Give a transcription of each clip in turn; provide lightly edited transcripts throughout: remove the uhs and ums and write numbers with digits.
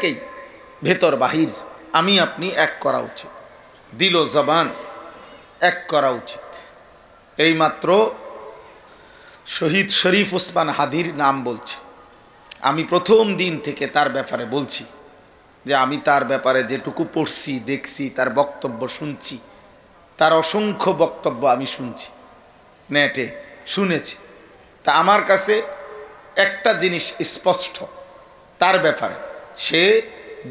প্রত্যেকেই ভেতর বাহির আমি আপনি এক করা উচিত, দিল ও জবান এক করা উচিত। এইমাত্র শহীদ শরীফ ওসমান হাদির নাম বলছে। আমি প্রথম দিন থেকে তার ব্যাপারে বলছি যে আমি তার ব্যাপারে যেটুকু পড়ছি, দেখছি, তার বক্তব্য শুনছি, তার অসংখ্য বক্তব্য আমি শুনছি, নেটে শুনেছি। তা আমার কাছে একটা জিনিস স্পষ্ট তার ব্যাপারে, সে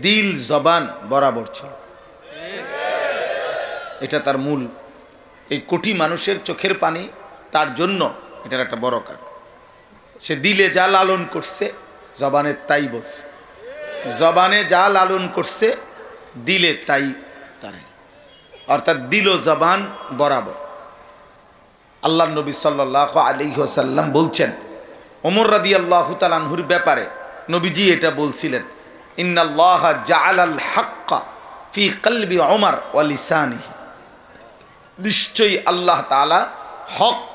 দিল জবান বরাবর ছিল। এটা তার মূল। এই কোটি মানুষের চোখের পানি তার জন্য এটার একটা বড় কারণ। সে দিলে যা লালন করছে জবানের তাই বলছে, জবানে যা লালন করছে দিলে তাই তারে, অর্থাৎ দিল জবান বরাবর। আল্লাহ নবী সাল্লাল্লাহু আলাইহি ওয়াসাল্লাম বলছেন ওমর রাদিয়াল্লাহু তাআলা আনহুর ব্যাপারে, নবীজি এটা বলছিলেন, ইন্নাল্লাহা জাআলাল হাক্কা ফি কলবি ওমর ওয়া লিসানিহি, নিশ্চয়ই আল্লাহ তাআলা হক,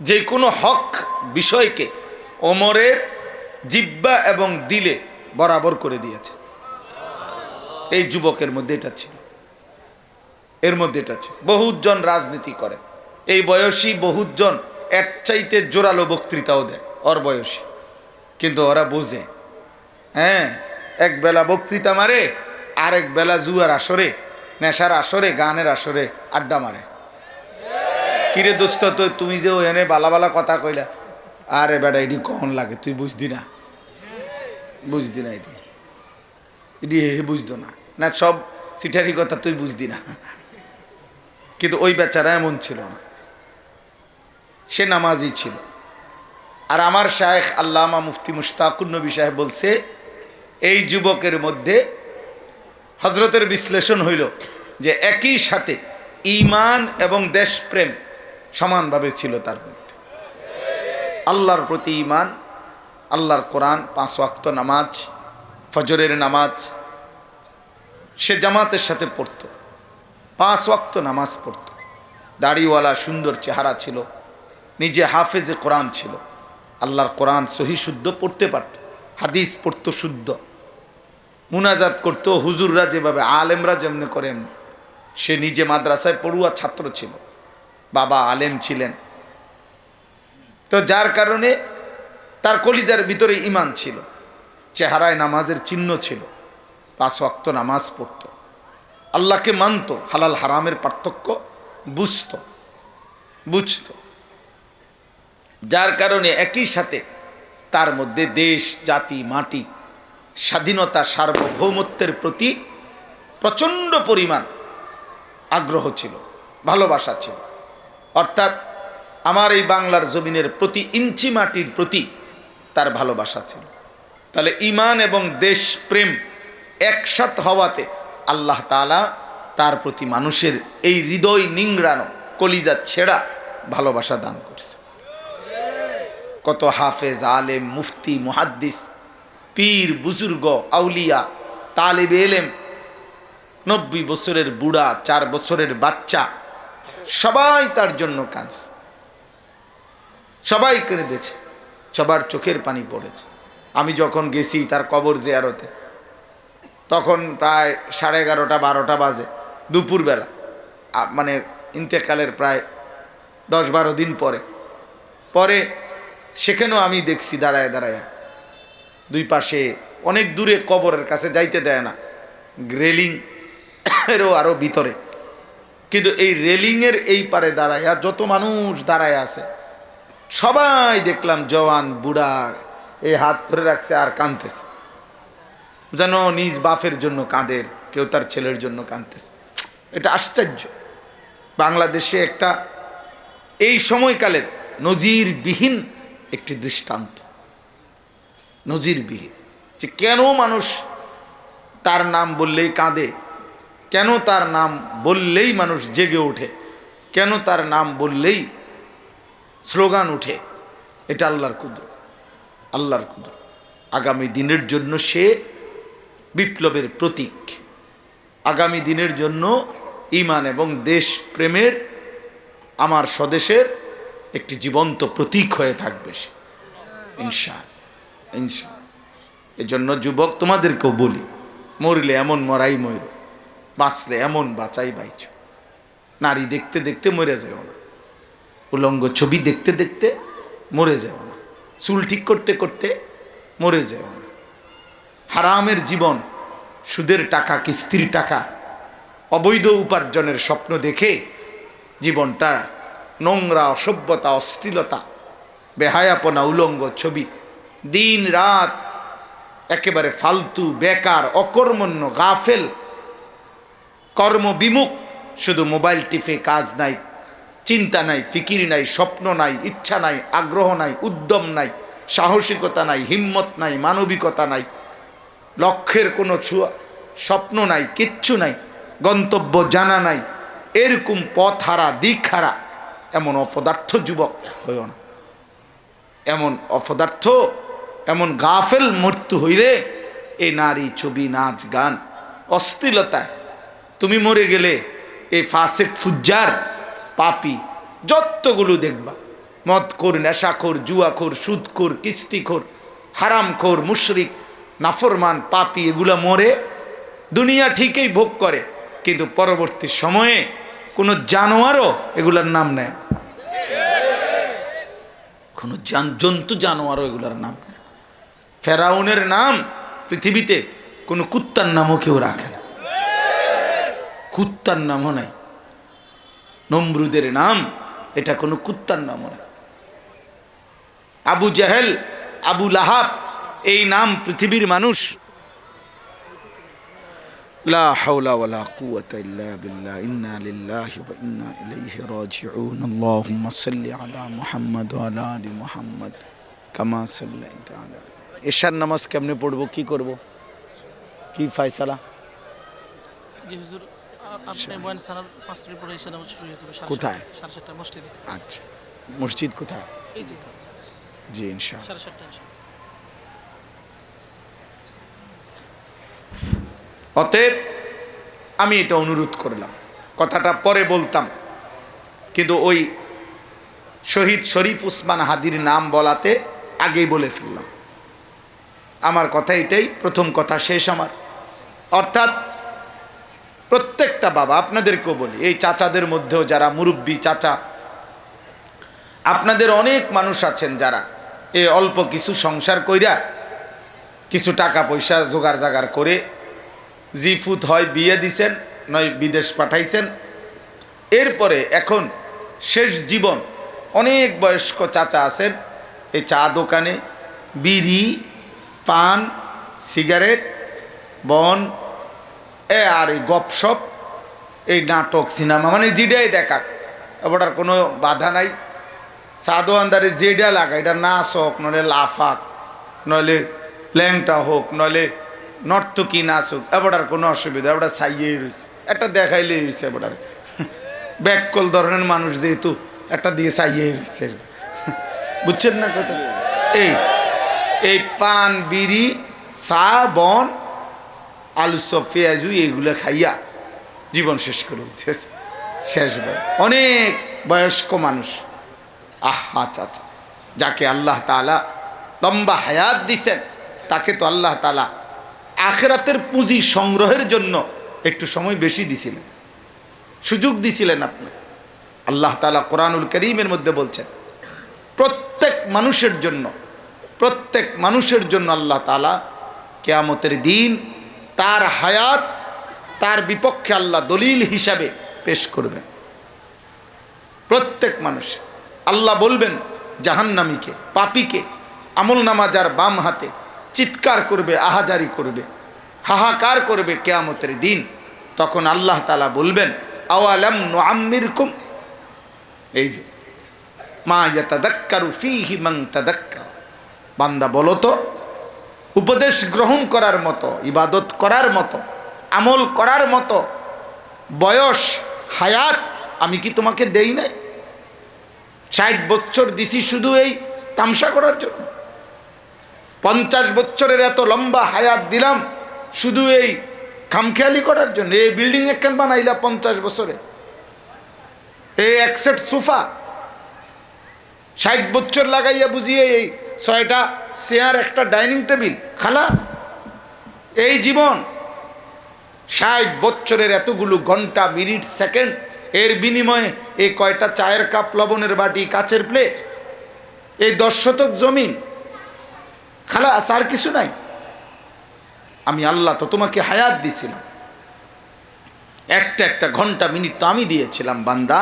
যে কোনো হক বিষয়কে ওমরের জিহ্বা এবং দিলে বরাবর করে দিয়েছে। এই যুবকের মধ্যে এটা ছিল, এর মধ্যে এটা ছিল। বহুজন রাজনীতি করে, এই বয়সী বহুজন এর চাইতে জোরালো বক্তৃতাও দেয় ওর বয়সী, কিন্তু ওরা বোঝে, হ্যাঁ, এক বেলা বক্তৃতা মারে, আরেক বেলা জুয়ার আসরে, নেশার আসরে, গানের আসরে আড্ডা মারে। কিরে দোস্ত, তো তুমি যে ওখানে বালা বালা কথা কইলা, আরে বেটা এটি কখন লাগে তুই বুঝদি না, বুঝদি না, এটি এটি বুঝতো না, না সব সিটারি কথা তুই বুঝদি না। কিন্তু ওই বেচারা এমন ছিল না, সে নামাজি ছিল। আর আমার শায়েখ আল্লামা মুফতি মুশতাকুর নবী সাহেব বলছে, এই যুবকের মধ্যে হযরতের বিশ্লেষণ হইল যে একই সাথে ঈমান এবং দেশপ্রেম সমানভাবে ছিল তার মধ্যে। আল্লাহর প্রতি ঈমান, আল্লাহর কোরআন, 5 ওয়াক্ত নামাজ, ফজরের নামাজ সে জামাতের সাথে পড়তো, 5 ওয়াক্ত নামাজ পড়তো, দাড়িওয়ালা সুন্দর চেহারা ছিল, নিজে হাফেজে কোরআন ছিল, আল্লাহর কোরআন সহি শুদ্ধ পড়তে পারত, হাদিস পড়তো শুদ্ধ, মুনাজাত করতো হুজুররা যেভাবে, আলেমরা যেমনি করেন। সে নিজে মাদ্রাসায় পড়ুয়া ছাত্র ছিল, বাবা আলেম ছিলেন, তো যার কারণে তার কলিজার ভিতরে ঈমান ছিল, চেহারায় নামাজের চিহ্ন ছিল, 5 ওয়াক্ত নামাজ পড়তো, আল্লাহকে মানত, হালাল হারামের পার্থক্য বুঝতো, যার কারণে একই সাথে তার মধ্যে দেশ, জাতি, মাটি, স্বাধীনতা, সার্বভৌমত্বের প্রতি প্রচণ্ড পরিমাণ আগ্রহ ছিল, ভালোবাসা ছিল। অর্থাৎ আমার এই বাংলার জমিনের প্রতি ইঞ্চি মাটির প্রতি তার ভালোবাসা ছিল। তাহলে ঈমান এবং দেশপ্রেম একসাথ হওয়াতে আল্লাহ তাআলা তার প্রতি মানুষের এই হৃদয় নিংড়ানো, কলিজা ছেঁড়া ভালোবাসা দান করছে। কত হাফেজ, আলেম, মুফতি, মুহাদ্দিস, পীর, বুজুর্গ, আউলিয়া, তালেবে এলেম, 90 বছরের বুড়া, 4 বছরের বাচ্চা, সবাই তার জন্য কাঁদছে, সবাই কেঁদেছে, সবার চোখের পানি পড়েছে। আমি যখন গেছি তার কবর জিয়ারতে, তখন প্রায় 11:30 12টা বাজে, দুপুরবেলা, মানে ইন্তেকালের প্রায় 10-12 দিন পরে সেখানেও আমি দেখছি দাঁড়ায় দাঁড়ায়, দুই পাশে অনেক দূরে, কবরের কাছে যাইতে দেয় না, রেলিং এরও আরও ভিতরে, কিন্তু এই রেলিংয়ের এই পারে দাঁড়াইয়া যত মানুষ দাঁড়ায় আছে সবাই দেখলাম জওয়ান বুড়া এই হাত ধরে রাখছে আর কাঁদতেছে, যেন নিজ বাপের জন্য কাঁদের, কেউ তার ছেলের জন্য কাঁদতেছে। এটা আশ্চর্য। বাংলাদেশে একটা এই সময়কালের নজিরবিহীন একটি দৃষ্টান্ত, নজিরবিহীন, যে কেন মানুষ তার নাম বললেই কাঁদে, কেন তার নাম বললেই মানুষ জেগে ওঠে, কেন তার নাম বললেই স্লোগান উঠে। এটা আল্লাহর কুদরত, আল্লাহর কুদরত। আগামী দিনের জন্য সে বিপ্লবের প্রতীক, আগামী দিনের জন্য ঈমান এবং দেশ প্রেমের, আমার স্বদেশের একটি জীবন্ত প্রতীক হয়ে থাকবে সে, ইনশাআল্লাহ, ইনশাআল্লাহ। এজন্য যুবক তোমাদেরকেও বলি, মরলে এমন মরাই মর, বাঁচলে এমন বাঁচাই বাইছ। নারী দেখতে দেখতে মরে যাও না, উলঙ্গ ছবি দেখতে দেখতে মরে যাও না, চুল ঠিক করতে করতে মরে যাও না। হারামের জীবন, সুদের টাকা, কিস্তির টাকা, অবৈধ উপার্জনের স্বপ্ন দেখে জীবনটা নোংরা, অসভ্যতা, অশ্লীলতা, বেহায়াপনা, উলঙ্গ ছবি, দিন রাত একেবারে ফালতু, বেকার, অকর্মণ্য, গাফেল, কর্মবিমুখ, শুধু মোবাইল টিপে কাজ নাই, চিন্তা নাই, ফিকির নাই, স্বপ্ন নাই, ইচ্ছা নাই, আগ্রহ নাই, উদ্যম নাই, সাহসিকতা নাই, হিম্মত নাই, মানবিকতা নাই, লক্ষ্যের কোনো স্বপ্ন নাই, কিচ্ছু নাই, গন্তব্য জানা নাই, এরকম পথ হারা, দিক হারা এমন অপদার্থ যুবক হইও না। এমন অপদার্থ, এমন গাফেল মৃত্যু হইলে এই নারী, ছবি, নাচ, গান, অশ্লীলতায় তুমি মরে গেলে এই ফাসেক, ফুজ্জার, পাপী যতগুলো দেখবা, মদখোর, নেশাখোর, জুয়াখোর, সুদখোর, কিস্তিখোর, হারামখোর, মুশরিক, নাফরমান, পাপী, এগুলা মরে দুনিয়া ঠিকই ভোগ করে, কিন্তু পরবর্তী সময়ে কোনো জানোয়ারও এগুলার নাম নেয়, কোনো জন্তু জানোয়ারও এগুলার নাম নেয়। ফেরাউনের নাম পৃথিবীতে কোনো কুত্তার নামও কেউ রাখে না, কুত্তার নামও নাই। নমরুদের নাম, এটা কোনো কুত্তার নামও নাই। আবু জাহেল, আবু লাহাব, এই নাম পৃথিবীর মানুষ। লা হাওলা ওয়ালা কুওয়াতা ইল্লা বিল্লাহ, ইন্না লিল্লাহি ওয়া ইন্না ইলাইহি রাজিউন। আল্লাহুম্মা সাল্লি আলা মুহাম্মাদ ওয়া আলা আলি মুহাম্মাদ কামা সাল্লাইতা আলা। এশার নামাজ কেমনে পড়বো, কি করব, কি ফয়সালা? জি হুজুর, আপনি বয়ান সালার 5 মিনিট পরে এশার নামাজ শুরু হয়ে যাবে। কোথায়? 7:30 মসজিদে। আচ্ছা, মসজিদ কোথায়? এই জি জি ইনশাআল্লাহ। 7:30 ইনশাআল্লাহ। অতএব আমি এটা অনুরোধ করলাম, কথাটা পরে বলতাম, কিন্তু ওই শহীদ শরীফ উসমান হাদির নাম বলাতে আগেই বলে ফেললাম। আমার কথা এটাই, প্রথম কথা শেষ আমার। অর্থাৎ প্রত্যেকটা বাবা, আপনাদেরকেও বলি, এই চাচাদের মধ্যেও যারা মুরব্বী চাচা, আপনাদের অনেক মানুষ আছেন যারা এই অল্প কিছু সংসার কইরা, কিছু টাকা পয়সা জোগাড় জাগার করে জি ফুত হয় বিয়ে দিছেন, নয় বিদেশ পাঠাইছেন, এরপরে এখন শেষ জীবন অনেক বয়স্ক চাচা আছেন এই চা দোকানে বিড়ি, পান, সিগারেট, বন, আর এই গপসপ, এই নাটক, সিনেমা, মানে যেটাই দেখাক, এবার কোনো বাধা নাই। চা দোকানদারে যেটা লাগা, এটা নাচ হোক, নইলে লাফাক, নইলে ল্যাংটা হোক, নইলে নর্তকী নাচ হোক, এবার কোনো অসুবিধা, এবার চাইয়েই রয়েছে, একটা দেখাইলে হয়েছে। এবার ব্যাককল ধরনের মানুষ যেহেতু একটা দিয়ে চাইয়েই রয়েছে, বুঝছেন না কথা? এই পান, বিড়ি, চা, বন, আলু চপ, পেঁয়াজু, এইগুলো খাইয়া জীবন শেষ করে দিতেছে। শেষ ভাই অনেক বয়স্ক মানুষ, আহা চাচা, যাকে আল্লাহ তাআলা লম্বা হায়াত দিছেন, তাকে তো আল্লাহ তাআলা আখিরাতের পুঁজি সংগ্রহের জন্য একটু সময় বেশি দিছিলেন, সুযোগ দিছিলেন আপনি। আল্লাহ তাআলা কোরআনুল কারীমের মধ্যে বলছেন, প্রত্যেক মানুষের জন্য আল্লাহ তাআলা কিয়ামতের দিন তার হায়াত, তার বিপক্ষে আল্লাহ দলিল হিসাবে পেশ করবেন। প্রত্যেক মানুষ, আল্লাহ বলবেন জাহান্নামীকে, পাপীকে, আমলনামা যার বাম হাতে, চিৎকার করবে, আহাজারি করবে, হাহাকার করবে কিয়ামতের দিন। তখন আল্লাহ তাআলা বলবেন, আওয়ালাম নুআম্মিরকুম, এই যে মা ইয়াতাযাক্কারু ফীহি মান তাযাক্কার, বান্দা বলো তো, উপদেশ গ্রহণ করার মতো, ইবাদত করার মতো, আমল করার মতো বয়স, হায়াত আমি কি তোমাকে দেই নাই? 60 বছর দিছি শুধু এই তামসা করার জন্য, 50 বছরের এত লম্বা হায়াত দিলাম শুধু এই খামখেয়ালি করার জন্য। এই বিল্ডিং একখান বানাইলা 50 বছরে, এই এক সেট সোফা 60 বছর লাগাইয়া বুঝিয়ে এই 6টা চেয়ার, একটা ডাইনিং টেবিল, খালাস। এই জীবন 60 বছরের এতগুলো ঘন্টা, মিনিট, সেকেন্ড, এর বিনিময়ে এই কয়টা চায়ের কাপ, লবণের বাটি, কাচের প্লেট, এই 10 শতক জমিন, খালাস, আর কিছু নাই। আমি আল্লাহ তো তোমাকে হায়াত দিয়েছিলাম, একটা একটা ঘন্টা, মিনিট তো আমি দিয়েছিলাম। বান্দা,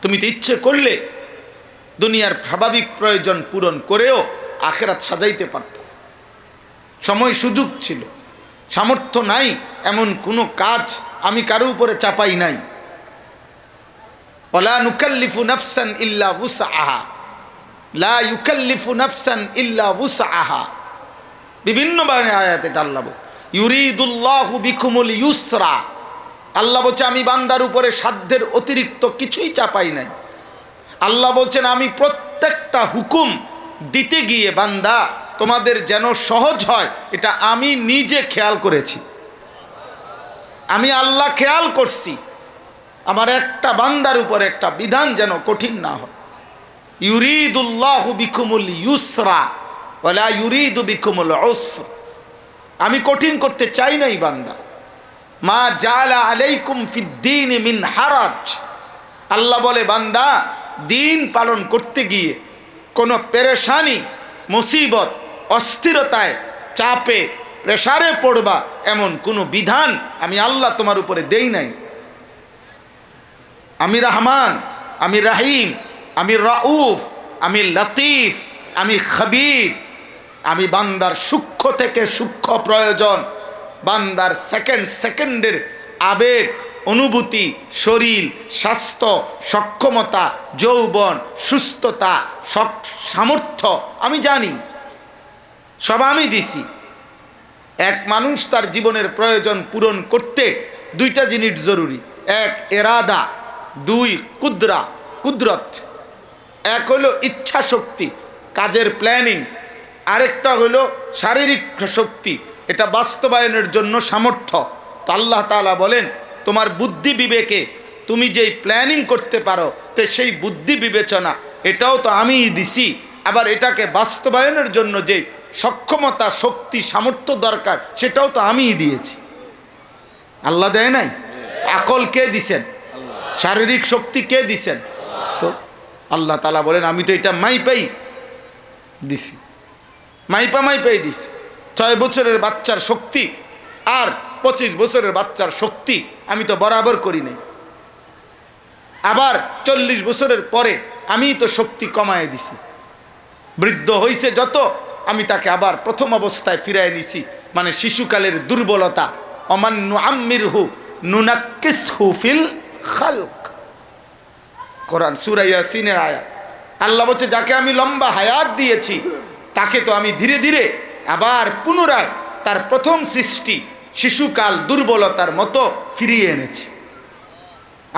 তুমি তো ইচ্ছে করলে দুনিয়ার স্বাভাবিক প্রয়োজন পূরণ করেও আখেরাত সাজাইতে পারত। সময় সুযোগ ছিল, সামর্থ্য নাই এমন কোনো কাজ আমি কারো উপরে চাপাই নাই। ওয়ালা নুকাল্লিফু নাফসান ইল্লা উসআহা, লা ইউকাল্লিফু নাফসান ইল্লা উসআহা। বিভিন্ন আয়াতে আল্লাহ বলে ইউরিদুল্লাহু বিকুমুল ইউসরা। আল্লাহ বলছে আমি বান্দার উপরে সাধ্যের অতিরিক্ত কিছুই চাপাই নাই। আল্লাহ বলছেন আমি প্রত্যেকটা হুকুম দিতে গিয়ে বান্দা তোমাদের যেন সহজ হয়, এটা আমি নিজে খেয়াল করেছি। আমি আল্লাহ খেয়াল করছি আমার একটা বান্দার উপরে একটা বিধান যেন কঠিন না হয়। ইউরিদুল্লাহু বিকুমুল ইউসরা ওয়ালা ইউরিদু বিকুমুল উসর। আমি কঠিন করতে চাই নাই বান্দা। মা জাআলা আলাইকুম ফিদ্দীন মিন হারাজ। আল্লাহ বলে বান্দা দিন পালন করতে গিয়ে কোনো পেরেশানি, মুসিবত, অস্থিরতায়, চাপে, প্রেসারে পড়বা এমন কোনো বিধান আমি আল্লাহ তোমার উপরে দেই নাই। আমি রহমান, আমি রাহিম, আমি রাউফ, আমি লতিফ, আমি খবীর। আমি বান্দার সূক্ষ্ম থেকে সূক্ষ্ম প্রয়োজন, বান্দার সেকেন্ড সেকেন্ডের আবেগ, অনুভূতি, শরীর, স্বাস্থ্য, সক্ষমতা, যৌবন, সুস্থতা, সামর্থ্য আমি জানি, সব আমি দিছি। এক মানুষ তার জীবনের প্রয়োজন পূরণ করতে 2টা জিনিস জরুরি। 1 এরাদা, 2 কুদরত। এক হলো ইচ্ছা শক্তি, কাজের প্ল্যানিং, আরেকটা হলো শারীরিক শক্তি, এটা বাস্তবায়নের জন্য সামর্থ্য। তো আল্লাহ তাআলা বলেন তোমার বুদ্ধি বিবেকে তুমি যেই প্ল্যানিং করতে পারো, তো সেই বুদ্ধি বিবেচনা এটাও তো আমিই দিছি। আবার এটাকে বাস্তবায়নের জন্য যে সক্ষমতা, শক্তি, সামর্থ্য দরকার সেটাও তো আমিই দিয়েছি। আল্লাহ দেয় নাই? আকল কে দিছেন? শারীরিক শক্তি কে দিছেন? তো আল্লাহ তাআলা বলেন আমি তো এটা মাইপাই দিছি, মাইপাই দিছি। 6 বছরের বাচ্চার শক্তি আর 25 বছরের বাচ্চার শক্তি আমি তো বরাবর করি নাই। আবার 40 বছরের পরে আমি তো শক্তি কমায় দিছি। বৃদ্ধ হইছে যত আমি তাকে আবার প্রথম অবস্থায় ফিরায় নিছি, মানে শিশুকালের দুর্বলতা। অমান নুআম্মিরহু নুনাক্কিসহু ফিল খালক, কোরআন সূরা ইয়াসিনের আয়াত। আল্লাহ বলছে যাকে আমি লম্বা হায়াত দিয়েছি তাকে তো আমি ধীরে ধীরে আবার পুনরায় তার প্রথম সৃষ্টি শিশুকাল দুর্বলতার মতো ফিরিয়ে এনেছি।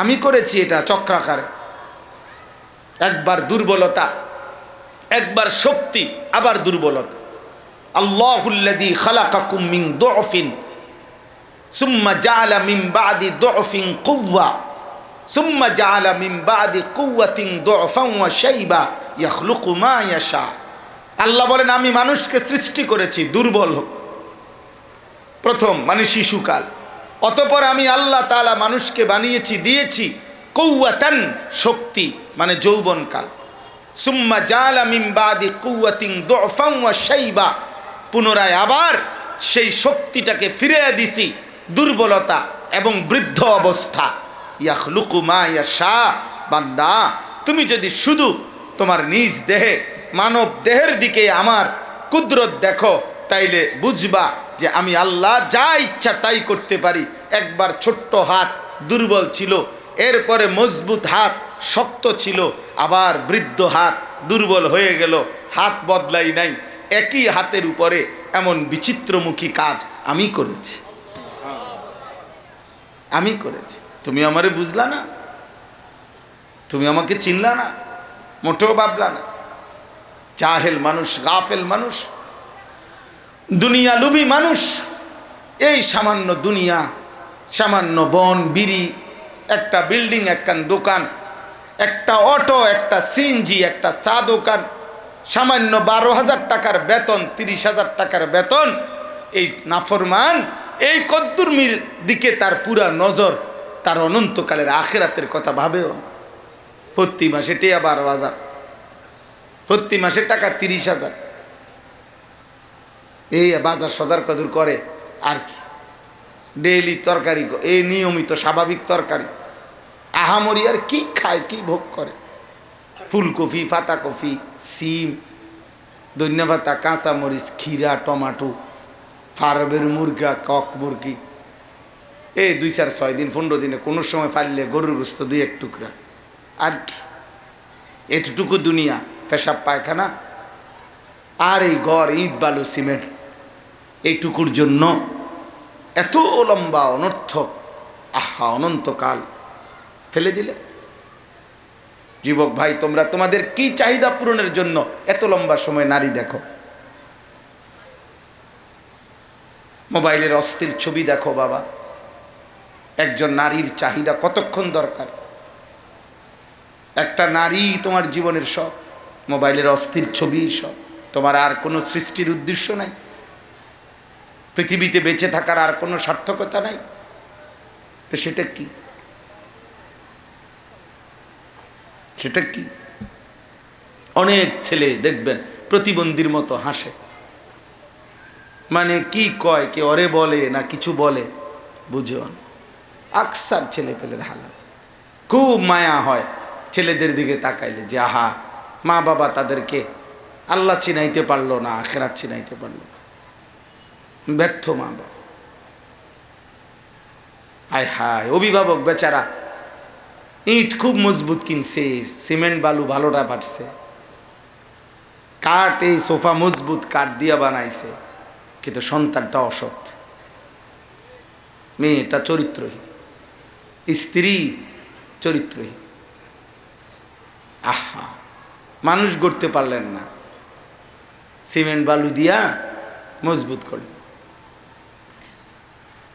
আমি করেছি এটা চক্রাকারে। একবার দুর্বলতা, একবার শক্তি, আবার দুর্বলতা। আল্লাহুল্লাযী খালাকাকুম মিন দুআফিন সুম্মা জাআলা মিন বাদি দুআফিন কুওয়া সুম্মা জাআলা মিন বাদি কুওয়াতিন দুআফান ওয়া শাইবা ইয়াখলুকু মা ইয়াশা। আল্লাহ বলেন আমি মানুষকে সৃষ্টি করেছি দুর্বল হোক, প্রথম মানে শিশুকাল। অতঃপর আমি আল্লাহ তাআলা মানুষকে বানিয়েছি, দিয়েছি কুওয়াতান শক্তি মানে যৌবনকাল। সুম্মা জাআলা মিন বাদি কুওয়াতিন দুআফান ওয়া শাইবা, পুনরায় আবার সেই শক্তিটাকে ফিরিয়ে দিছি দুর্বলতা এবং বৃদ্ধ অবস্থা। ইয়াখলুকু মা ইয়াশা। বান্দা তুমি যদি শুধু তোমার নিজ দেহে, মানব দেহের দিকে আমার কুদরত দেখো, তাইলে বুঝবা যে আমি আল্লাহ যা ইচ্ছা তাই করতে পারি। একবার ছোট্ট হাত দুর্বল ছিল, এরপরে মজবুত হাত শক্ত ছিল, আবার বৃদ্ধ হাত দুর্বল হয়ে গেল, হাত বদলাই নাই। একই হাতের উপরে এমন বিচিত্রমুখী কাজ আমি করেছি, আমি করেছি। তুমি আমারে বুঝলা না, তুমি আমাকে চিনলা না, মোটেও ভাবলা না। জাহেল মানুষ, গাফেল মানুষ, দুনিয়া লুভী মানুষ। এই সামান্য দুনিয়া, সামান্য বন বিড়ি, একটা বিল্ডিং, একখান দোকান, একটা অটো, একটা সিএনজি, একটা চা দোকান, সামান্য 12,000 টাকার বেতন, 30,000 টাকার বেতন, এই নাফরমান এই কদ্দুরমির দিকে তার পুরা নজর তার অনন্তকালের আখেরাতের কথা ভাবেও। প্রতি মাসে টিয়া 12,000, প্রতি মাসে টাকা 30,000, এই বাজার সজার কদর করে আর কি। ডেইলি তরকারি, এই নিয়মিত স্বাভাবিক তরকারি, আহামরি আর কি খায়, কি ভোগ করে। ফুলকপি, পাতাকপি, সিম, ধনিয়া পাতা, কাঁচামরিচ, ক্ষীরা, টমাটো, ফার্মের মুরগা, কক মুরগি, এই 2, 4, 6 দিন 15 দিনে কোনো সময় ফাইলে গরুর গোস্ত 2-1 টুকরা আর কি। এতটুকু দুনিয়া, পেশাব পায়খানা আর এই ঘর, ইট বালু সিমেন্ট, এইটুকুর জন্য এত লম্বা অনর্থক, আহা অনন্তকাল ফেলে দিলে। যুবক ভাই, তোমরা তোমাদের কি চাহিদা পূরণের জন্য এত লম্বা সময় নারী দেখো? মোবাইলের অস্থির ছবি দেখো বাবা। একজন নারীর চাহিদা কতক্ষণ দরকার? একটা নারী তোমার জীবনের সব, মোবাইলের অস্থির ছবি সব। তোমার আর কোনো সৃষ্টির উদ্দেশ্য নাই, পৃথিবীতে বেঁচে থাকার আর কোনো সার্থকতা নাই, তো সেটা কি? সেটা কি? অনেক ছেলে দেখবেন প্রতিবন্ধীর মতো হাসে, মানে কি কয়, কে ওরে বলে না কিছু বলে বুঝেও না। আকসার ছেলে পেলের হালাত, খুব মায়া হয় ছেলেদের দিকে তাকাইলে, যে আহা মা বাবা তাদেরকে আল্লাহ চিনাইতে পারলো না, আখেরাত চিনাইতে পারলো না, ব্যর্থ মা বাবা। হায় হায়, অভিভাবক বেচারা ইট খুব মজবুত কিনছে, সিমেন্ট বালু ভালোটা পাঠছে, কাঠ এই সোফা মজবুত কাঠ দিয়া বানাইছে, কিন্তু সন্তানটা অসৎ, মেয়েটা চরিত্রহীন, স্ত্রী চরিত্রহীন। আহা, মানুষ গড়তে পারলেন না, সিমেন্ট বালু দিয়া মজবুত করলেন,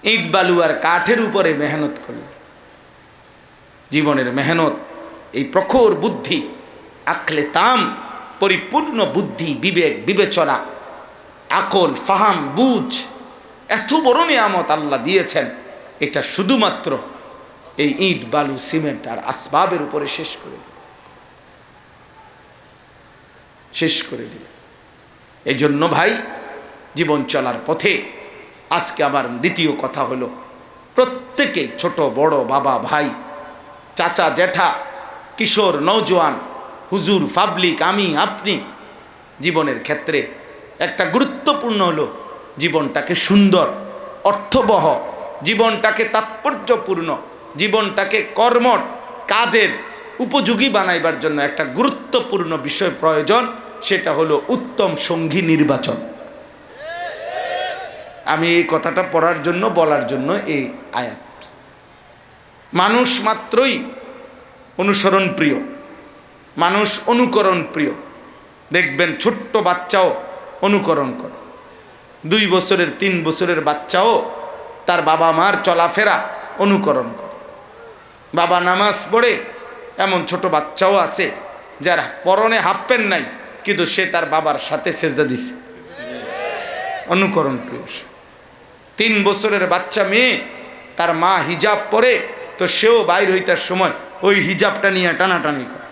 ইট বালু আর কাঠের উপরে মেহনত করলেন। জীবনের মেহনত, এই প্রখর বুদ্ধি, আকলে তাম, পরিপূর্ণ বুদ্ধি, বিবেক, বিবেচনা, আকল, ফাহাম, বুঝ, এত বড় নিয়ামত আল্লাহ দিয়েছেন, এটা শুধুমাত্র এই ইট বালু সিমেন্ট আর আসবাবের উপরে শেষ করে দিল, শেষ করে দিল। এই জন্য ভাই, জীবন চলার পথে আজকে আমার দ্বিতীয় কথা হলো, প্রত্যেকে ছোট বড়, বাবা ভাই, চাচা জ্যাঠা, কিশোর নওজোয়ান, হুজুর, পাবলিক, আমি আপনি, জীবনের ক্ষেত্রে একটা গুরুত্বপূর্ণ হলো জীবনটাকে সুন্দর, অর্থবহ, জীবনটাকে তাৎপর্যপূর্ণ, জীবনটাকে কর্মঠ, কাজের উপযোগী বানাইবার জন্য একটা গুরুত্বপূর্ণ বিষয় প্রয়োজন, সেটা হলো উত্তম সঙ্গী নির্বাচন। আমি এই কথাটা পড়ার জন্য, বলার জন্য এই আয়াত। মানুষ মাত্রই অনুসরণ প্রিয়, মানুষ অনুকরণ প্রিয়। দেখবেন ছোট্ট বাচ্চাও অনুকরণ করে, 2 বছরের 3 বছরের বাচ্চাও তার বাবা মার চলাফেরা অনুকরণ করে। বাবা নামাজ পড়ে, এমন ছোট বাচ্চাও আছে যার পরনে হাফ প্যান্ট নাই, কিন্তু সে তার বাবার সাথে সেজদা দিছে, অনুকরণ প্রিয়। 3 বছরের বাচ্চা মেয়ে, তার মা হিজাব পরে, তো সেও বাইর হইতার সময় ওই হিজাবটা নিয়ে টানাটানি করে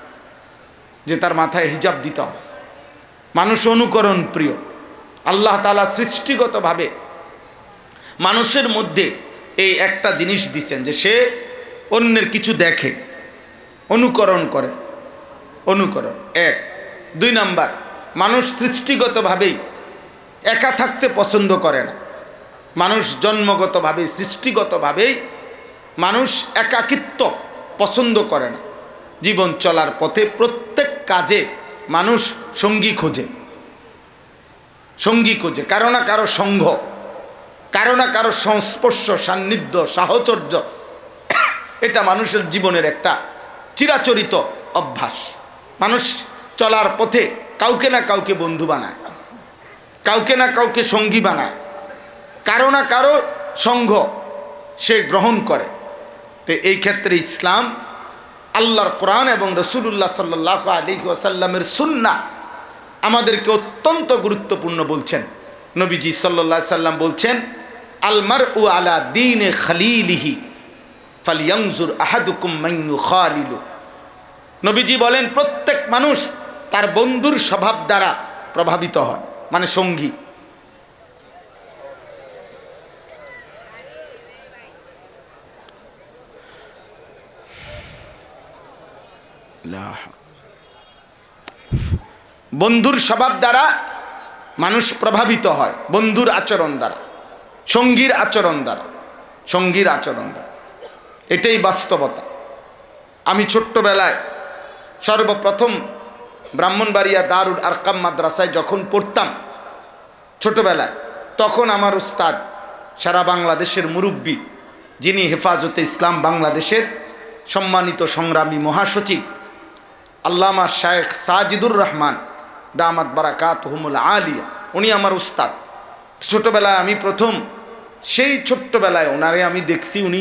যে তার মাথায় হিজাব দিতে হবে। মানুষ অনুকরণ প্রিয়। আল্লাহ তাআলা সৃষ্টিগতভাবে মানুষের মধ্যে এই একটা জিনিস দিচ্ছেন যে সে অন্যের কিছু দেখে, অনুকরণ করে। অনুকরণ 1। 2 নাম্বার, মানুষ সৃষ্টিগতভাবেই একা থাকতে পছন্দ করে না। মানুষ জন্মগতভাবে, সৃষ্টিগতভাবেই মানুষ একাকিত্ব পছন্দ করে না। জীবন চলার পথে প্রত্যেক কাজে মানুষ সঙ্গী খোঁজে, সঙ্গী খোঁজে, কারো না কারো সঙ্গ, কারো না কারো সংস্পর্শ, সান্নিধ্য, সাহচর্য, এটা মানুষের জীবনের একটা চিরাচরিত অভ্যাস। মানুষ চলার পথে কাউকে না কাউকে বন্ধু বানায়, কাউকে না কাউকে সঙ্গী বানায়, কারো না কারো সঙ্গ সে গ্রহণ করে। তো এই ক্ষেত্রে ইসলাম, আল্লাহর কোরআন এবং রাসূলুল্লাহ সাল্লাল্লাহু আলাইহি ওয়াসাল্লামের সুন্নাহ আমাদেরকে অত্যন্ত গুরুত্বপূর্ণ বলছেন নবীজি সাল্লাল্লাহু আলাইহি সাল্লাম বলছেন, আল মারউ আলা দীনে খলিলিহি ফালইয়ানজুর আহাদুকুম মান ইউখালিলু। নবীজি বলেন প্রত্যেক মানুষ তার বন্ধুর স্বভাব দ্বারা প্রভাবিত হয়, মানে সঙ্গী। বন্ধুর স্বভাব দ্বারা মানুষ প্রভাবিত হয়, বন্ধুর আচরণ দ্বারা, সঙ্গীর আচরণ দ্বারা, সঙ্গীর আচরণ দ্বারা। এটাই বাস্তবতা। আমি ছোট্টবেলায় সর্বপ্রথম ব্রাহ্মণবাড়িয়া দারুল আরকাম মাদ্রাসায় যখন পড়তাম ছোটবেলায়, তখন আমার উস্তাদ, সারা বাংলাদেশের মুরব্বী, যিনি হেফাজতে ইসলাম বাংলাদেশের সম্মানিত সংগ্রামী মহাসচিব আল্লামা শায়েখ সাজিদুর রহমান দামাত বারাকাতুহুমুল আলিয়া, উনি আমার উস্তাদ। ছোটবেলায় আমি প্রথম, সেই ছোট্টবেলায় ওনারে আমি দেখছি, উনি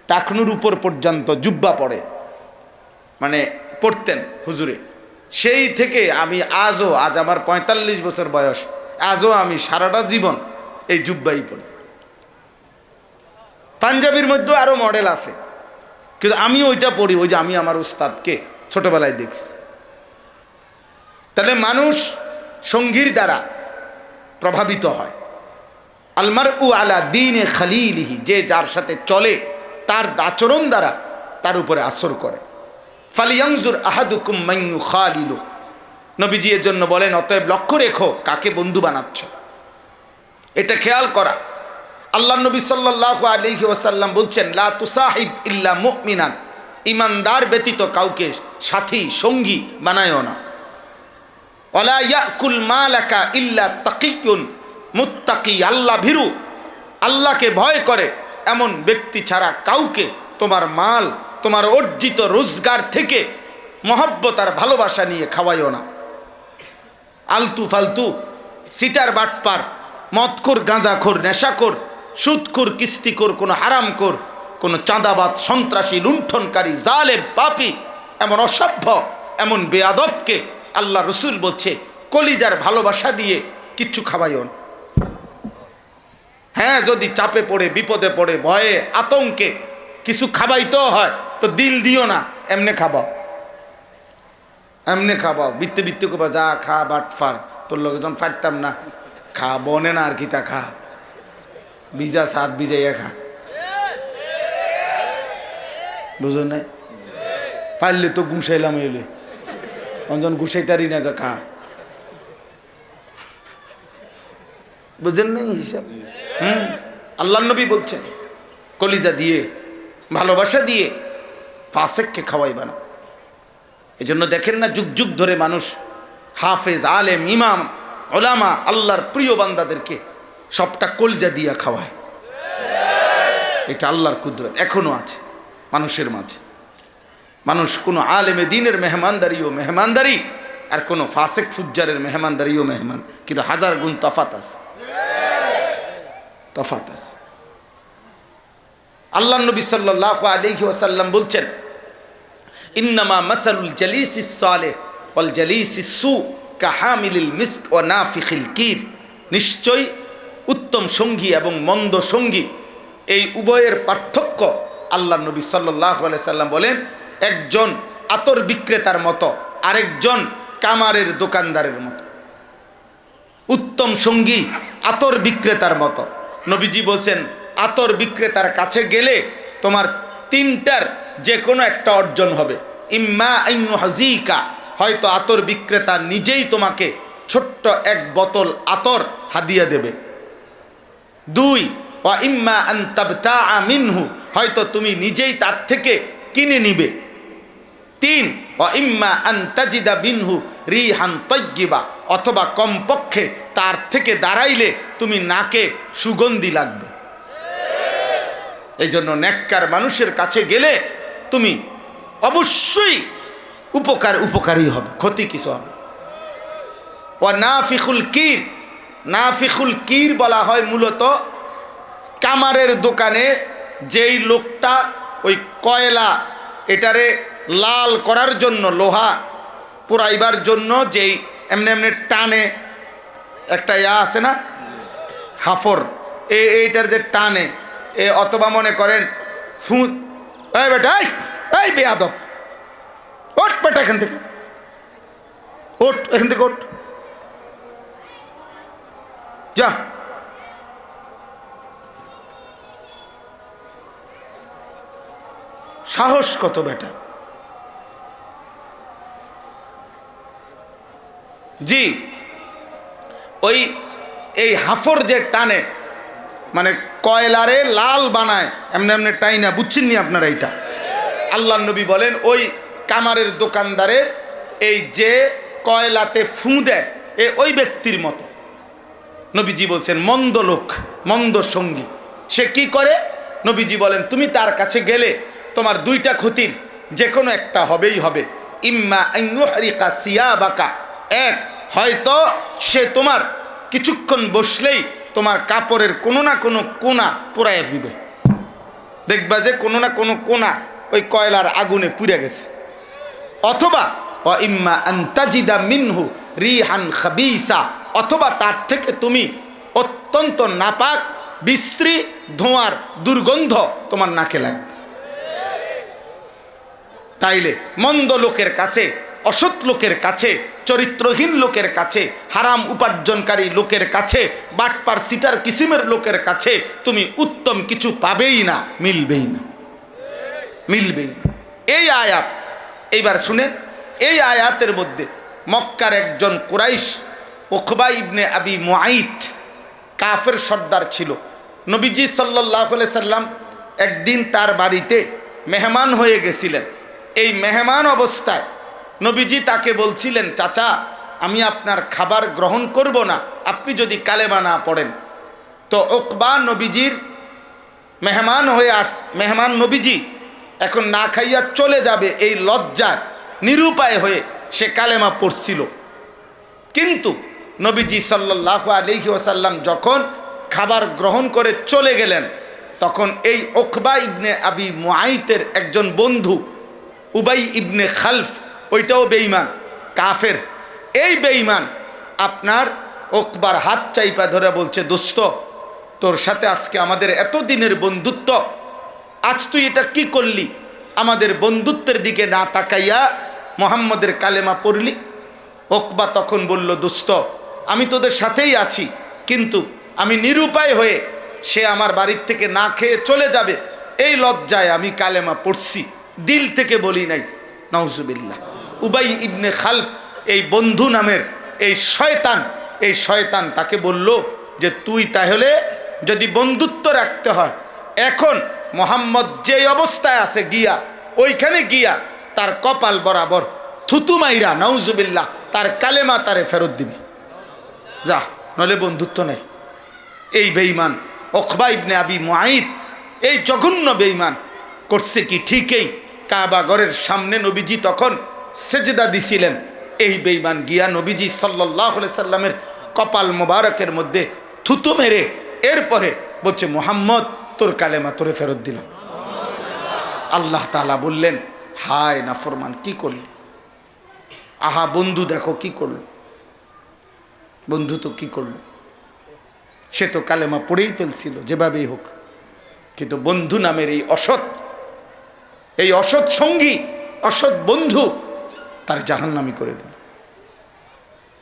টাকনুর উপর পর্যন্ত জুব্বা পরে, মানে পড়তেন হুজুরে। সেই থেকে আমি আজও, আজ আমার 45 বছর বয়স, আজও আমি সারাটা জীবন এই জুব্বাই পড়ি। পাঞ্জাবির মধ্যেও আরও মডেল আছে, কিন্তু আমি ওইটা পড়ি, ওই যে আমি আমার উস্তাদকে ছোটবেলায় দেখছি। তাহলে মানুষ সঙ্গীর দ্বারা প্রভাবিত হয়। আল মারউ আলা দীনে খলিলিহি, যে যার সাথে চলে তার আচরণ দ্বারা তার উপরে আসর করে। ফালিয়ানজুর আহাদুকুম মান ইউখালিলু, নবীজি এর জন্য বলেন অতএব লক্ষ্য রেখো কাকে বন্ধু বানাচ্ছ, এটা খেয়াল করা। আল্লাহ নবী সাল্লাল্লাহু আলাইহি ওয়াসাল্লাম বলছেন, লা তুসাহিব ইল্লা মুমিনান, ইমানদার ব্যতীত কাউকে সাথী সঙ্গী বানায়ও না। ওয়ালা ইয়াকুল মালাকা ইল্লা তাকিয়ুন মুত্তাকি, আল্লাহ ভীরু, আল্লাহকে ভয় করে এমন ব্যক্তি ছাড়া কাউকে তোমার মাল, তোমার অর্জিত রোজগার থেকে মহব্বত আর ভালোবাসা নিয়ে খাওয়াইও না। আলতু ফালতু, সিটার বাটপার, মদখোর, গাঁজাখোর, নেশাখোর, সুদখোর, কিস্তিখোর, কোনো হারামখোর, কোনো চাঁদাবাজ, সন্ত্রাসী, লুণ্ঠনকারী, জালেম, পাপী, এমন অসভ্য, এমন বেয়াদবকে আল্লাহ রসুল বলছে কলিজার ভালোবাসা দিয়ে কিচ্ছু খাওয়াইও না। হ্যাঁ, যদি চাপে পড়ে, বিপদে পড়ে, ভয়ে, আতঙ্কে কিছু খাবাইতেও হয় তো দিল দিও না, এমনে খাবাও, এমনে খাবাও। বিত্তে বিত্তে করবা, যা খা বাটফার, তোর লোক যখন ফাটতাম না, খা বনে না আর কিতা খা, বিজা সাত বিজাইয়া খা, বুঝো নাই? পারলে তো গুছাইলাম, এলে অঞ্জন গুছাইতারি না, যা খা, বুঝেন নাই হিসাব? আল্লাহ নবী বলছেন কলিজা দিয়ে, ভালোবাসা দিয়ে ফাসেককে খাওয়াইবা না। এই জন্য দেখেন না, যুগ যুগ ধরে মানুষ হাফেজ, আলেম, ইমাম, ওলামা, আল্লাহর প্রিয় বান্দাদেরকে সবটা কলিজা দিয়া খাওয়ায়। এটা আল্লাহর কুদরত এখনো আছে মানুষের মাঝে। মানুষ কোনো আলেমে দ্বীনের মেহমানদারিও মেহমানদারি, আর কোনো ফাসেক ফুজ্জারের মেহমানদারিও মেহমান, কিন্তু হাজার গুণ তফাত আছে, তফাত আছে। আল্লাহ নবী সাল্লাল্লাহু আলাইহি ওয়াসাল্লাম বলছেন, ইন্নামা মাসালুল জালিসিস সালেহ ওয়াল জালিসিস সু কাহামিলিল মিস্ক ওয়া নাফিখিল কির, নিশ্চয়ই উত্তম সঙ্গী এবং মন্দ সঙ্গী এই উভয়ের পার্থক্য আল্লাহ নবী সাল্লাল্লাহু আলাইহি সাল্লাম বলেন, একজন আতর বিক্রেতার মতো, আরেকজন কামারের দোকানদারের মতো। উত্তম সঙ্গী আতর বিক্রেতার মতো। নবীজি বলছেন, আতর বিক্রেতার কাছে গেলে তোমার তিনটার যে কোনো একটা অর্জন হবে। ইম্মা আইনুহাজিকা, হয়তো আতর বিক্রেতা নিজেই তোমাকে ছোট্ট এক বোতল আতর হাদিয়া দেবে। 2, ওয়া ইম্মা আন তাবতাআ মিনহু, হয়তো তুমি নিজেই তার থেকে কিনে নিবে। 3, ওয়া ইম্মা আন তাজিদা বিনহু রিহান তাইয়্যিবা, অথবা কমপক্ষে তার থেকে দাঁড়াইলে তুমি নাকে সুগন্ধি লাগবে। এই জন্য নেককার মানুষের কাছে গেলে তুমি অবশ্যই উপকারী হবে, ক্ষতি কিছু হবে। ও নাফিকুল কির, নাফিকুল কির বলা হয় মূলত কামারের দোকানে যেই লোকটা ওই কয়লা এটারে লাল করার জন্য, লোহা পুরাইবার জন্য যেই এমনি এমনি টানে, একটা আছে না, হাফর, এইটার যে টানে অথবা মনে করেন ফুঁত, এই বেটা এই বেয়াদব, ওঠ বেটা এখান থেকে, ওঠ এখান থেকে, ওঠ যা। সাহস কত বেটা! জি, এই হাফর যে টানে, মানে কয়লারে লাল বানায় এমনি এমনি টাইনা, বুঝছেন নি আপনারা? এইটা আল্লাহ নবী বলেন ওই কামারের দোকানদারের এই যে কয়লাতে ফুঁ দেয় ওই ব্যক্তির মতো। নবীজি বলছেন মন্দ লোক, মন্দ সঙ্গী। সে কি করে? নবীজি বলেন তুমি তার কাছে গেলে তোমার দুইটা ক্ষতির যে কোনো একটা হবেই হবে। ইম্মা আন ইউহরিকা সিয়াবাকা, এক হয়তো সে তোমার কিছুক্ষণ বসলেই তোমার কাপড়ের কোনো না কোনো কোনা পোড়ায় দিবে, দেখবা যে কোনো না কোনো কোনা ওই কয়লার আগুনে পুড়ে গেছে। অথবা ইম্মা আন তাজিদা মিনহু রিহান খাবিসা, অথবা তার থেকে তুমি অত্যন্ত নাপাক বিশ্রী ধোঁয়ার দুর্গন্ধ তোমার নাকে লাগবে। তাইলে মন্দ লোকের কাছে, অসৎ লোকের কাছে, চরিত্রহীন লোকের কাছে, হারাম উপার্জনকারী লোকের কাছে, বাটপার সিটার কিসিমের লোকের কাছে তুমি উত্তম কিছু পাবেই না, মিলবেই না, মিলবেই না। এই আয়াত এইবার শুনেন, এই আয়াতের মধ্যে মক্কার একজন কুরাইশ উকবা ইবনে আবি মুআইত কাফের সর্দার ছিল। নবীজি সাল্লাল্লাহু আলাইহি সাল্লাম একদিন তার বাড়িতে মেহমান হয়ে গেছিলেন। এই মেহমান অবস্থায় নবীজি তাকে বলছিলেন, চাচা আমি আপনার খাবার গ্রহণ করব না আপনি যদি কালেমা না পড়েন। তো উকবা নবীজির মেহমান হয়ে মেহমান নবীজি এখন না খাইয়া চলে যাবে এই লজ্জায় নিরুপায় হয়ে সে কালেমা পড়ছিল। কিন্তু নবীজি সাল্লাল্লাহু আলাইহি ওয়াসাল্লাম যখন খাবার গ্রহণ করে চলে গেলেন, তখন এই উকবা ইবনে আবি মুআইতের একজন বন্ধু উবাই ইবনে খালফ, ওইটাও বেঈমান কাফের, এই বেঈমান আপনার উকবার হাত চাইপা ধরে বলছে, দোস্ত তোর সাথে আজকে আমাদের এত দিনের বন্ধুত্ব, আজ তুই এটা কি করলি? আমাদের বন্ধুত্বের দিকে না তাকাইয়া মুহাম্মদের কালেমা পড়লি। উকবা তখন বলল, দোস্ত আমি তোদের সাথেই আছি, কিন্তু আমি নিরুপায় হয়ে সে আমার বাড়ির থেকে না খেয়ে চলে যাবে এই লজ্জায় আমি কালেমা পড়ছি, দিল থেকে বলি নাই। নাউজুবিল্লাহ। উবাই ইবনে খালফ এই বন্ধু নামের এই শয়তান তাকে বলল যে তুই তাহলে যদি বন্ধুত্ব রাখতে হয়, এখন মোহাম্মদ যে অবস্থায় আছে গিয়া ওইখানে গিয়া তার কপাল বরাবর থুতু মাইরা, নাউজুবিল্লাহ, তার কালেমা তারে ফেরত দিবি, যা, নলে বন্ধুত্ব নাই। এই বেঈমান উকবা ইবনে আবি মুআইত এই জঘন্য বেঈমান করছে কি? ঠিকই কাবা ঘরের সামনে নবীজি তখন সেজদা দিছিলেন, এই বেঈমান গিয়া নবীজি সাল্লাল্লাহু আলাইহি সাল্লামের কপাল মোবারকের মধ্যে থুতু মেরে এরপরে বলছে, মুহাম্মদ তোর কালেমা তোরে ফেরত দিলাম। আল্লাহ তাআলা বললেন, হায় নাফরমান, কি করলি? আহা বন্ধু দেখো কি করলো, বন্ধু তো কি করলো, সে তো কালেমা পড়েই ফেলছিল যেভাবেই হোক, কিন্তু বন্ধু নামের এই অসৎ সঙ্গী, অসৎ বন্ধু তার জাহান্নামী করে দিল,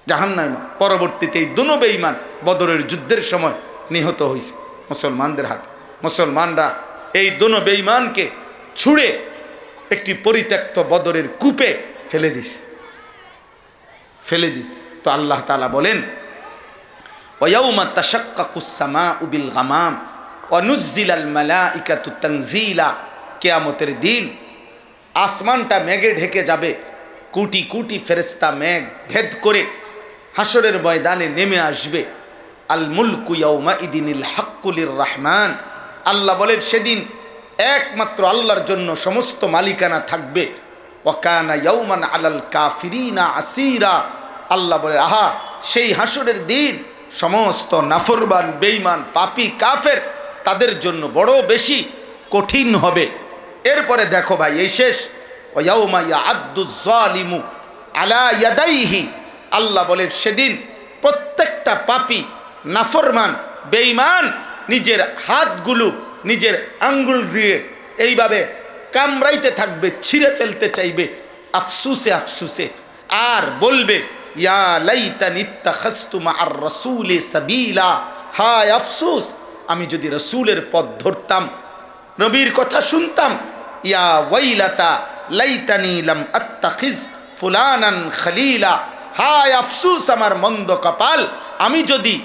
জাহান্নামী। পরবর্তীতে এই দুনো বেঈমান বদরের যুদ্ধের সময় নিহত হয়েছে মুসলমানদের হাতে। মুসলমানরা এই দুনো বেঈমানকে ছুঁড়ে একটি পরিত্যক্ত বদরের কূপে ফেলে দিস। তো আল্লাহ তাআলা বলেন, ওয়ায়াউমা তাশাক্কাকুস সামাউ বিল গামাম ওয়া নুজ্জিলাল মালাইকাতু তানজিলা, কিয়ামতের দিন আসমানটা মেঘে ঢেকে যাবে, কোটি কোটি ফেরেশতা মেঘ ভেদ করে হাসরের ময়দানে নেমে আসবে। আল মুলকু ইয়াউমা ইদিনিল হাক্কু লির রহমান, আল্লাহ বলেন সেদিন একমাত্র আল্লাহর জন্য সমস্ত মালিকানা থাকবে। ওয়া কানা ইয়াউমান আলাল কাফিরিনা আসীরা, আল্লাহ বলে আহা সেই হাসরের দিন সমস্ত নাফরমান বেঈমান পাপী কাফের তাদের জন্য বড় বেশি কঠিন হবে। এরপরে দেখো ভাই, এই শেষ, ওয়ায়াউমা ইয়াআদ্দুজ জালিমু আলা ইয়াদাইহি, আল্লাহ বলেন সেদিন প্রত্যেকটা পাপী নাফরমান বেঈমান নিজের হাতগুলো নিজের আঙ্গুল দিয়ে এইভাবে কামড়াইতে থাকবে, ছিঁড়ে ফেলতে চাইবে আফসুসে আফসুসে, আর বলবে ইয়া লাইতানি ইত্তাখাযতু মা'আর রাসূলি সাবিলা, হায় আফসুস আমি যদি রাসূলের পথ ধরতাম, নবীর কথা শুনতাম। ইয়া ওয়াইলাতা লাইতানি লাম আত্তাখিজ ফুলানান খলিলা, হায় আফসুস আমার মন্দ কপাল, আমি যদি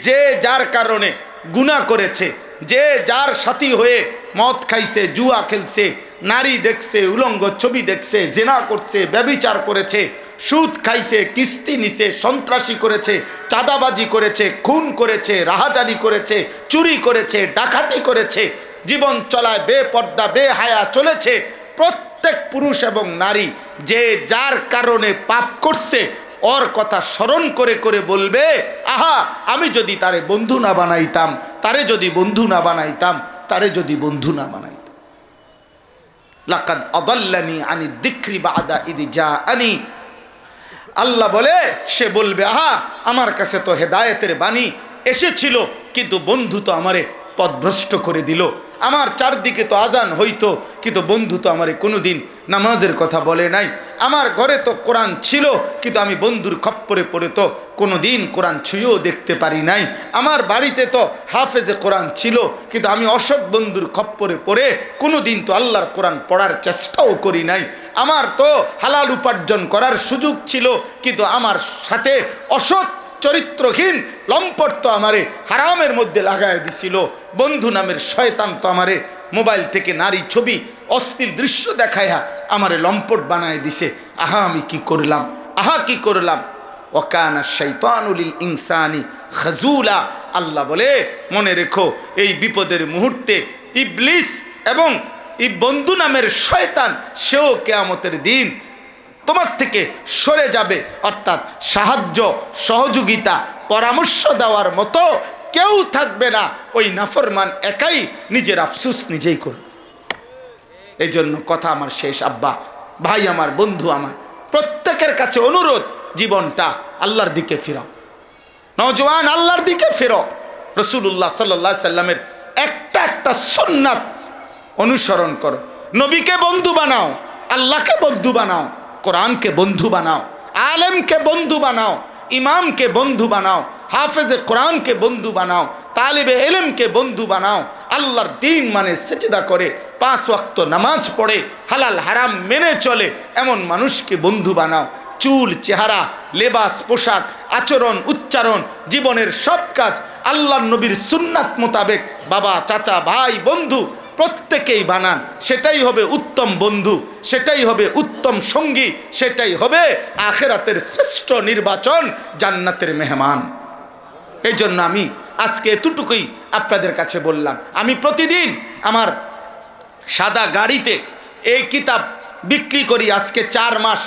যে যার কারণে গুনাহ করেছে, যে যার সাথী হয়ে মদ খাইছে, জুয়া খেলছে, নারী দেখছে, উলঙ্গ ছবি দেখছে, জেনা করছে, ব্যভিচার করেছে, সুদ খাইছে, কিস্তি নিছে, সন্ত্রাসী করেছে, চাঁদাবাজি করেছে, খুন করেছে, রাহাজানি করেছে, চুরি করেছে, ডাকাতি করেছে, জীবন চলায় বেপর্দা বেহায়া চলেছে, প্রত্যেক পুরুষ এবং নারী যে যার কারণে পাপ করছে ওর কথা স্মরণ করে করে বলবে, আহা আমি যদি তারে বন্ধু না বানাইতাম, তারে যদি বন্ধু না বানাইতাম, তারে যদি বন্ধু না বানাইতাম। লাকাদ আদাল্লানি আনি যিকরি বাদা ইয জাআনি, আল্লাহ বলে সে বলবে, আহা আমার কাছে তো হেদায়েতের বাণী এসেছিল, কিন্তু বন্ধু তো আমারে পথভ্রষ্ট করে দিল। আমার চারদিকে তো আজান হইতো, কিন্তু বন্ধু তো আমারে কোনোদিন নামাজের কথা বলে নাই। আমার ঘরে তো কোরআন ছিল, কিন্তু আমি বন্ধুর খপ্পরে পড়ে তো কোনোদিন কোরআন ছুঁয়েও দেখতে পারি নাই। আমার বাড়িতে তো হাফেজে কোরআন ছিল, কিন্তু আমি অসৎ বন্ধুর খপ্পরে পড়ে কোনোদিন তো আল্লাহর কোরআন পড়ার চেষ্টাও করি নাই। আমার তো হালাল উপার্জন করার সুযোগ ছিল, কিন্তু আমার সাথে অসৎ চরিত্রহীন লম্পট তো আমারে হারামের মধ্যে লাগায় দিছিল। বন্ধু নামের শয়তান তো আমারে মোবাইল থেকে নারী ছবি অশ্লীল দৃশ্য দেখায়া আমারে লম্পট বানায় দিছে। আহা আমি কি করলাম, আহা কি করলাম। ওয়াকানা শাইতানু লিল ইনসানি খাজুলা, আল্লাহ বলে মনে রেখো এই বিপদের মুহূর্তে ইবলিস এবং এই বন্ধু নামের শয়তান সেও কিয়ামতের দিন তোমার থেকে সরে যাবে, অর্থাৎ সাহায্য সহযোগিতা পরামর্শ দেওয়ার মতো কেউ থাকবে না। ওই নাফরমান একাই নিজের আফসুস নিজেই করবে। এই জন্য কথা আমার শেষ, আব্বা ভাই আমার বন্ধু আমার প্রত্যেকের কাছে অনুরোধ, জীবনটা আল্লাহর দিকে ফেরাও, নওজোয়ান আল্লাহর দিকে ফেরো। রাসূলুল্লাহ সাল্লাল্লাহু আলাইহি সাল্লামের একটা একটা সুন্নাত অনুসরণ করো, নবীকে বন্ধু বানাও, আল্লাহকে বন্ধু বানাও, কোরআনকে বন্ধু বানাও, আলেমকে বন্ধু বানাও, ইমামকে বন্ধু বানাও, হাফেজে কোরআনকে বন্ধু বানাও, তালিবে ইলমকে বন্ধু বানাও, আল্লাহর দ্বীন মানে সিজদা করে 5 ওয়াক্ত নামাজ পড়ে হালাল হারাম মেনে চলে এমন মানুষকে বন্ধু বানাও। চুল চেহারা লেবাস পোশাক আচরণ উচ্চারণ জীবনের সব কাজ আল্লাহর নবীর সুন্নাত মোতাবেক বাবা চাচা ভাই বন্ধু প্রত্যেকেই বানান, সেটাই হবে উত্তম বন্ধু, সেটাই হবে উত্তম সঙ্গী, সেটাই হবে আখিরাতের শ্রেষ্ঠ নির্বাচন, জান্নাতের মেহমান। এই জন্য আমি আজকে এতটুকুই আপনাদের কাছে বললাম। আমি প্রতিদিন আমার সাদা গাড়িতে এই কিতাব বিক্রি করি, আজকে 4 মাস।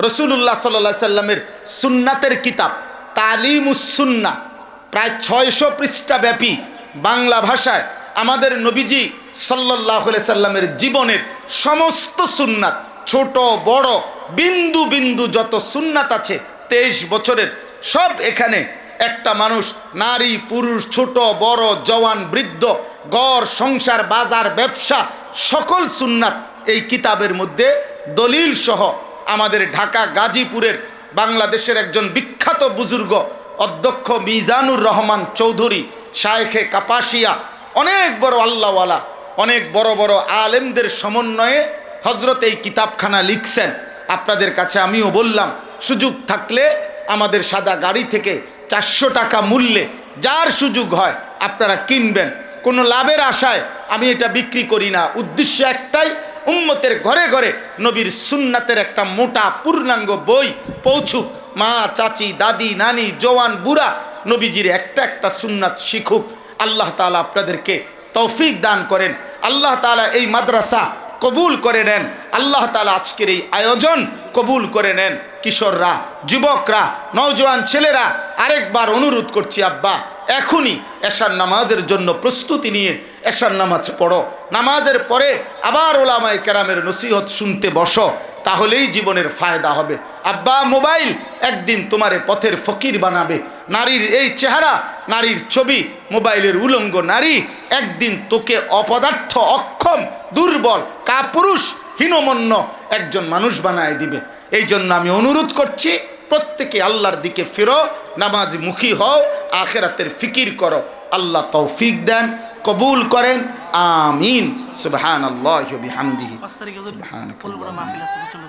রাসূলুল্লাহ সাল্লাল্লাহু আলাইহি সাল্লামের সুন্নাতের কিতাব তালিমুস সুন্নাহ, প্রায় 600 পৃষ্ঠা ব্যাপী বাংলা ভাষায় আমাদের নবীজি সাল্লাল্লাহু আলাইহি সাল্লামের জীবনের সমস্ত সুন্নাত, ছোট বড় বিন্দু বিন্দু যত সুন্নাত আছে 23 বছরের সব এখানে। একটা মানুষ নারী পুরুষ ছোট বড় জওয়ান বৃদ্ধ ঘর সংসার বাজার ব্যবসা সকল সুন্নাত এই কিতাবের মধ্যে দলিল সহ। আমাদের ঢাকা গাজীপুরের বাংলাদেশের একজন বিখ্যাত বুজুর্গ অধ্যক্ষ মিজানুর রহমান চৌধুরী শায়েখে কাপাসিয়া, অনেক বড় আল্লাহওয়ালা, অনেক বড় বড় আলেমদের সমন্বয়ে হজরত এই কিতাবখানা লিখছেন। আপনাদের কাছে আমিও বললাম, সুযোগ থাকলে আমাদের সাদা গাড়ি থেকে 400 টাকা মূল্যে যার সুযোগ হয় আপনারা কিনবেন। কোনো লাভের আশায় আমি এটা বিক্রি করি না, উদ্দেশ্য একটাই, উম্মতের ঘরে ঘরে নবীর সুন্নাতের একটা মোটা পূর্ণাঙ্গ বই পৌঁছুক, মা চাচি দাদি নানি জওয়ান বুড়া নবীজির একটা একটা সুন্নাত শিখুক। আল্লাহ তাআলা আপনাদেরকে তৌফিক দান করেন, আল্লাহ তাআলা এই মাদ্রাসা কবুল করে নেন, আল্লাহ তাআলা আজকের এই আয়োজন কবুল করে নেন। কিশোররা যুবকরা নওজোয়ান ছেলেরা আরেকবার অনুরোধ করছি, আব্বা এখনই এশার নামাজের জন্য প্রস্তুতি নিয়ে এশার নামাজ পড়ো, নামাজের পরে আবার ওলামায়ে কেরামের নসিহত শুনতে বসো, তাহলেই জীবনের ফায়দা হবে। আব্বা মোবাইল একদিন তোমারে পথের ফকির বানাবে, নারীর এই চেহারা নারীর ছবি, মোবাইলের উলঙ্গ নারী একদিন তোকে অপদার্থ, অক্ষম, দুর্বল, কাপুরুষ, হীনমন্য একজন মানুষ বানায় দিবে। এই জন্য আমি অনুরোধ করছি, প্রত্যেকে আল্লাহর দিকে ফিরো, নামাজি মুখী হও, আখিরাতের ফিকির করো। আল্লাহ তৌফিক দেন, কবুল করেন, আমিন। সুবহানাল্লাহি ওয়া বিহামদিহি। 5 তারিখে সুবহানাকাল্লাহ। মাহফিল আছে, চলো।